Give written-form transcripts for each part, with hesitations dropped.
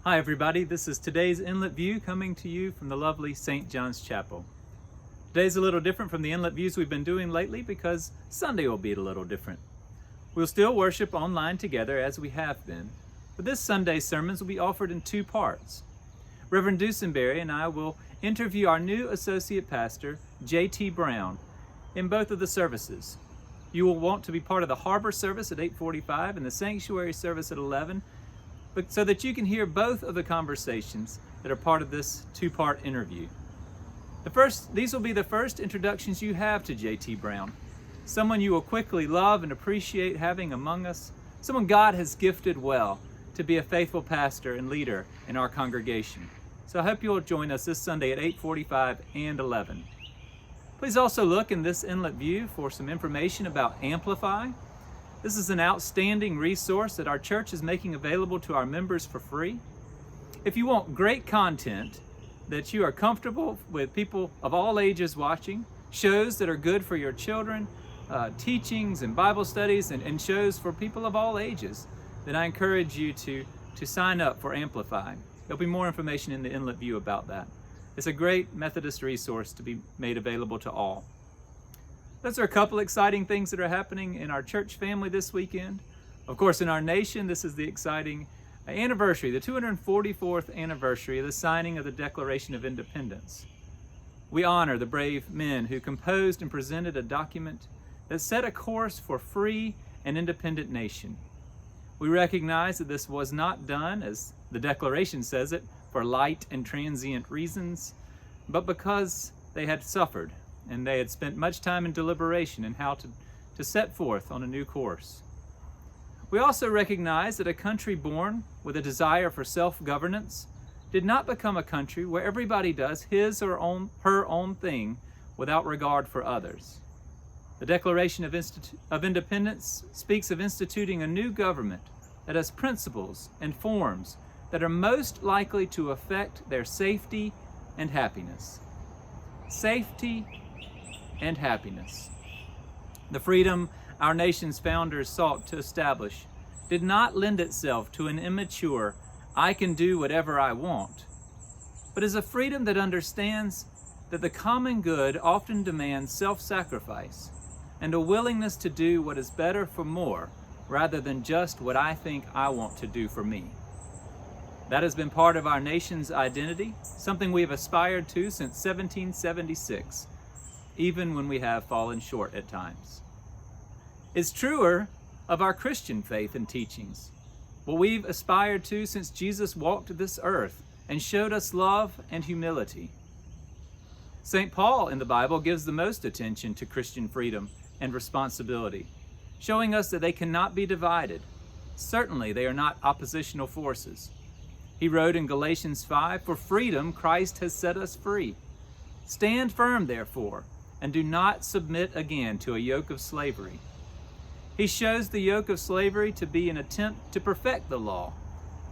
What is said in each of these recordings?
Hi everybody, this is today's Inlet View coming to you from the lovely St. John's Chapel. Today's a little different from the Inlet Views we've been doing lately because Sunday will be a little different. We'll still worship online together as we have been, but this Sunday's sermons will be offered in two parts. Reverend Dusenberry and I will interview our new associate pastor, J.T. Brown, in both of the services. You will want to be part of the harbor service at 8:45 and the sanctuary service at 11, but so that you can hear both of the conversations that are part of this two-part interview. These will be the first introductions you have to J.T. Brown, someone you will quickly love and appreciate having among us, someone God has gifted well to be a faithful pastor and leader in our congregation. So I hope you'll join us this Sunday at 8:45 and 11. Please also look in this Inlet View for some information about Amplify. This is an outstanding resource that our church is making available to our members for free. If you want great content that you are comfortable with people of all ages watching, shows that are good for your children, teachings and Bible studies, and shows for people of all ages, then I encourage you to sign up for Amplify. There'll be more information in the Inlet View about that. It's a great Methodist resource to be made available to all. Those are a couple exciting things that are happening in our church family this weekend. Of course, in our nation, this is the exciting anniversary, the 244th anniversary of the signing of the Declaration of Independence. We honor the brave men who composed and presented a document that set a course for free and independent nation. We recognize that this was not done, as the Declaration says it, for light and transient reasons, but because they had suffered and they had spent much time in deliberation in how to set forth on a new course. We also recognize that a country born with a desire for self-governance did not become a country where everybody does his or her own thing without regard for others. The Declaration of Independence speaks of instituting a new government that has principles and forms that are most likely to affect their safety and happiness. Safety and happiness. The freedom our nation's founders sought to establish did not lend itself to an immature, I can do whatever I want, but is a freedom that understands that the common good often demands self-sacrifice and a willingness to do what is better for more rather than just what I think I want to do for me. That has been part of our nation's identity, something we have aspired to since 1776, even when we have fallen short at times. It's truer of our Christian faith and teachings, what we've aspired to since Jesus walked this earth and showed us love and humility. St. Paul in the Bible gives the most attention to Christian freedom and responsibility, showing us that they cannot be divided. Certainly, they are not oppositional forces. He wrote in Galatians 5, "For freedom Christ has set us free. Stand firm, therefore, and do not submit again to a yoke of slavery." He shows the yoke of slavery to be an attempt to perfect the law,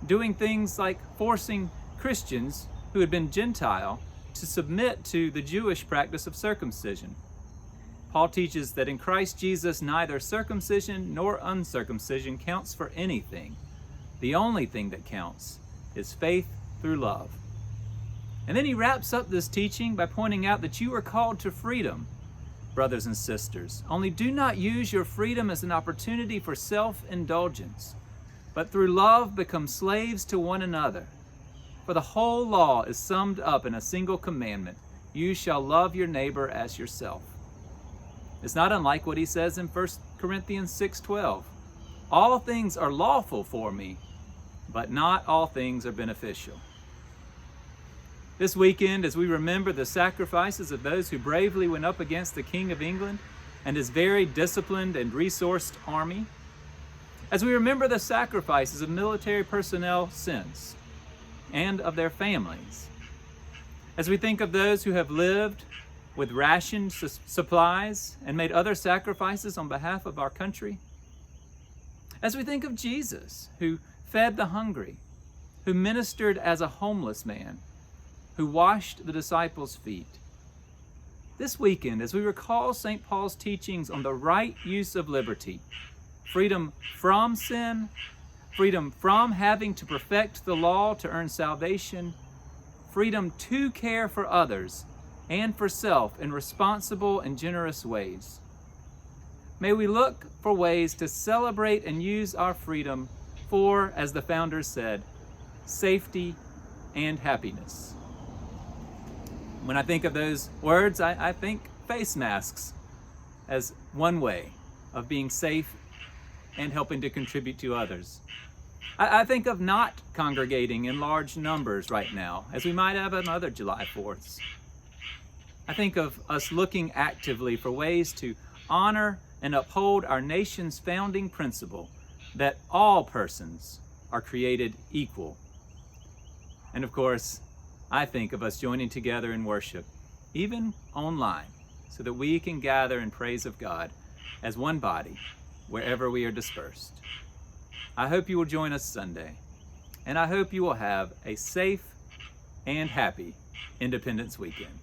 doing things like forcing Christians who had been Gentile to submit to the Jewish practice of circumcision. Paul teaches that in Christ Jesus, neither circumcision nor uncircumcision counts for anything. The only thing that counts is faith through love. And then he wraps up this teaching by pointing out that you are called to freedom, brothers and sisters. Only do not use your freedom as an opportunity for self-indulgence, but through love become slaves to one another. For the whole law is summed up in a single commandment: you shall love your neighbor as yourself. It's not unlike what he says in 1 Corinthians 6:12. All things are lawful for me, but not all things are beneficial. This weekend, as we remember the sacrifices of those who bravely went up against the King of England and his very disciplined and resourced army, as we remember the sacrifices of military personnel since, and of their families, as we think of those who have lived with rationed supplies and made other sacrifices on behalf of our country, as we think of Jesus, who fed the hungry, who ministered as a homeless man, who washed the disciples' feet. This weekend, as we recall St. Paul's teachings on the right use of liberty, freedom from sin, freedom from having to perfect the law to earn salvation, freedom to care for others and for self in responsible and generous ways. May we look for ways to celebrate and use our freedom for, as the founders said, safety and happiness. When I think of those words, I think face masks as one way of being safe and helping to contribute to others. I think of not congregating in large numbers right now, as we might have on other July 4ths. I think of us looking actively for ways to honor and uphold our nation's founding principle that all persons are created equal. And of course, I think of us joining together in worship, even online, so that we can gather in praise of God as one body wherever we are dispersed. I hope you will join us Sunday, and I hope you will have a safe and happy Independence Weekend.